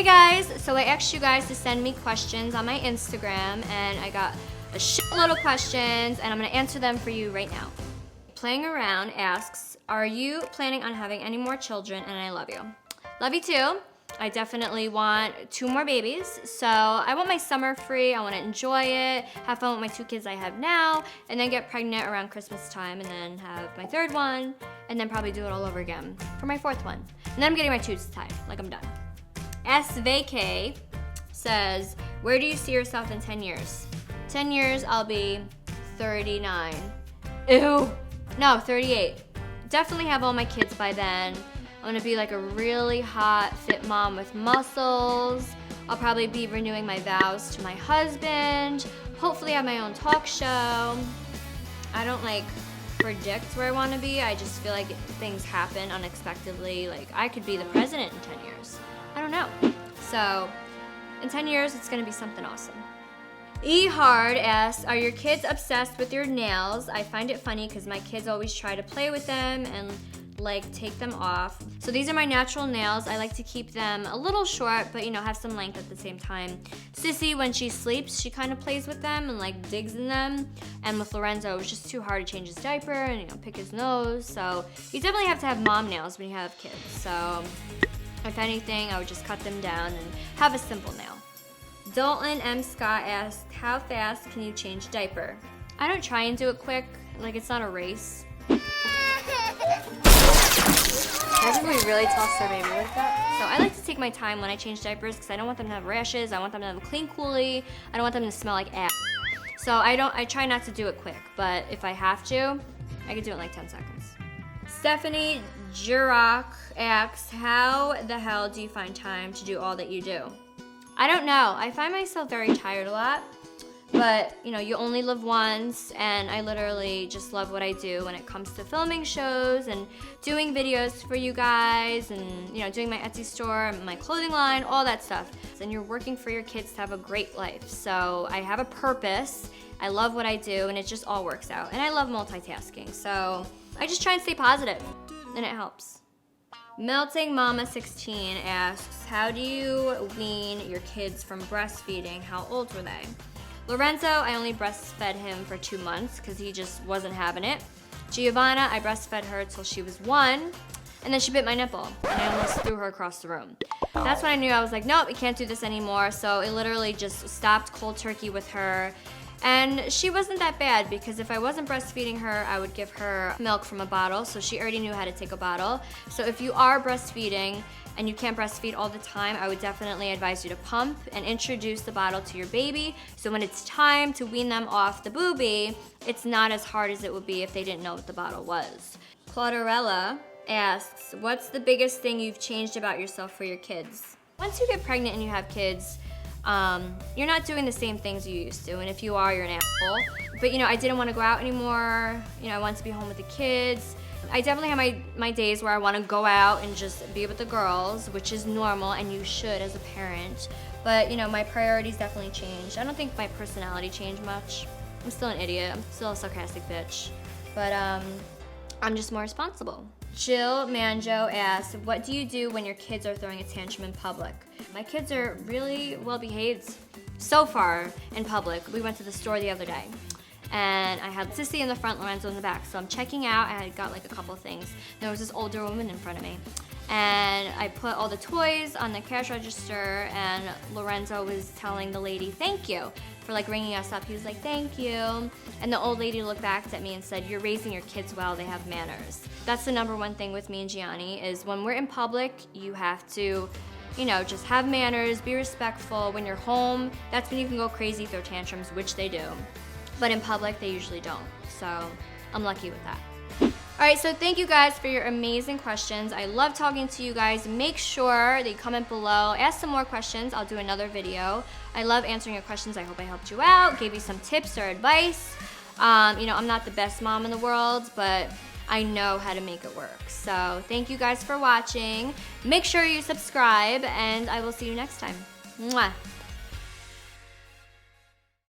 Hey guys, so I asked you guys to send me questions on my Instagram, and I got a shitload of questions, and I'm gonna answer them for you right now. Playing Around asks, are you planning on having any more children? And I love you. Love you too. I definitely want 2 more babies. So I want my summer free. I want to enjoy it, have fun with my 2 kids I have now, and then get pregnant around Christmas time, and then have my 3rd one, and then probably do it all over again for my 4th one. And then I'm getting my tubes tied, like I'm done. SVK says, where do you see yourself in 10 years? 10 years, I'll be 39. Ew. No, 38. Definitely have all my kids by then. I'm gonna be like a really hot, fit mom with muscles. I'll probably be renewing my vows to my husband. Hopefully have my own talk show. I don't like predict where I wanna be. I just feel like things happen unexpectedly. Like I could be the president in 10 years. I don't know. So in 10 years, it's gonna be something awesome. E Hard asks, are your kids obsessed with your nails? I find it funny because my kids always try to play with them and like take them off. So these are my natural nails. I like to keep them a little short, but have some length at the same time. Sissy, when she sleeps, she kind of plays with them and like digs in them. And with Lorenzo, it was just too hard to change his diaper and pick his nose. So you definitely have to have mom nails when you have kids. So if anything, I would just cut them down and have a simple nail. Dalton M. Scott asked, how fast can you change diaper? I don't try and do it quick, like it's not a race. Imagine we really toss our baby like that. So I like to take my time when I change diapers because I don't want them to have rashes, I want them to have a clean coolie, I don't want them to smell like ass. So I try not to do it quick, but if I have to, I can do it in like 10 seconds. Stephanie Jurok asks, how the hell do you find time to do all that you do? I don't know. I find myself very tired a lot, but you only live once, and I literally just love what I do when it comes to filming shows and doing videos for you guys and doing my Etsy store, my clothing line, all that stuff. And you're working for your kids to have a great life. So I have a purpose. I love what I do, and it just all works out. And I love multitasking. So I just try and stay positive, and it helps. Melting Mama 16 asks, how do you wean your kids from breastfeeding? How old were they? Lorenzo, I only breastfed him for 2 months because he just wasn't having it. Giovanna, I breastfed her till she was 1, and then she bit my nipple, and I almost threw her across the room. That's when I knew I was like, nope, we can't do this anymore. So it literally just stopped cold turkey with her. And she wasn't that bad because if I wasn't breastfeeding her, I would give her milk from a bottle, so she already knew how to take a bottle. So if you are breastfeeding and you can't breastfeed all the time, I would definitely advise you to pump and introduce the bottle to your baby, so when it's time to wean them off the boobie, it's not as hard as it would be if they didn't know what the bottle was. Claudarella asks, what's the biggest thing you've changed about yourself for your kids? Once you get pregnant and you have kids, you're not doing the same things you used to, and if you are, you're an asshole. But I didn't want to go out anymore. I wanted to be home with the kids. I definitely have my days where I want to go out and just be with the girls, which is normal, and you should as a parent. But my priorities definitely changed. I don't think my personality changed much. I'm still an idiot. I'm still a sarcastic bitch. But I'm just more responsible. Jill Manjo asks, what do you do when your kids are throwing a tantrum in public? My kids are really well behaved so far in public. We went to the store the other day, and I had Sissy in the front, Lorenzo in the back. So I'm checking out, I had got like a couple things. There was this older woman in front of me, and I put all the toys on the cash register, and Lorenzo was telling the lady thank you for like ringing us up. He was like, thank you. And the old lady looked back at me and said, you're raising your kids well, they have manners. That's the #1 thing with me and Gianni, is when we're in public, you have to just have manners, be respectful. When you're home, that's when you can go crazy, throw tantrums, which they do. But in public, they usually don't. So I'm lucky with that. All right, so thank you guys for your amazing questions. I love talking to you guys. Make sure that you comment below, ask some more questions. I'll do another video. I love answering your questions. I hope I helped you out, gave you some tips or advice. I'm not the best mom in the world, but I know how to make it work. So thank you guys for watching. Make sure you subscribe, and I will see you next time. Mwah.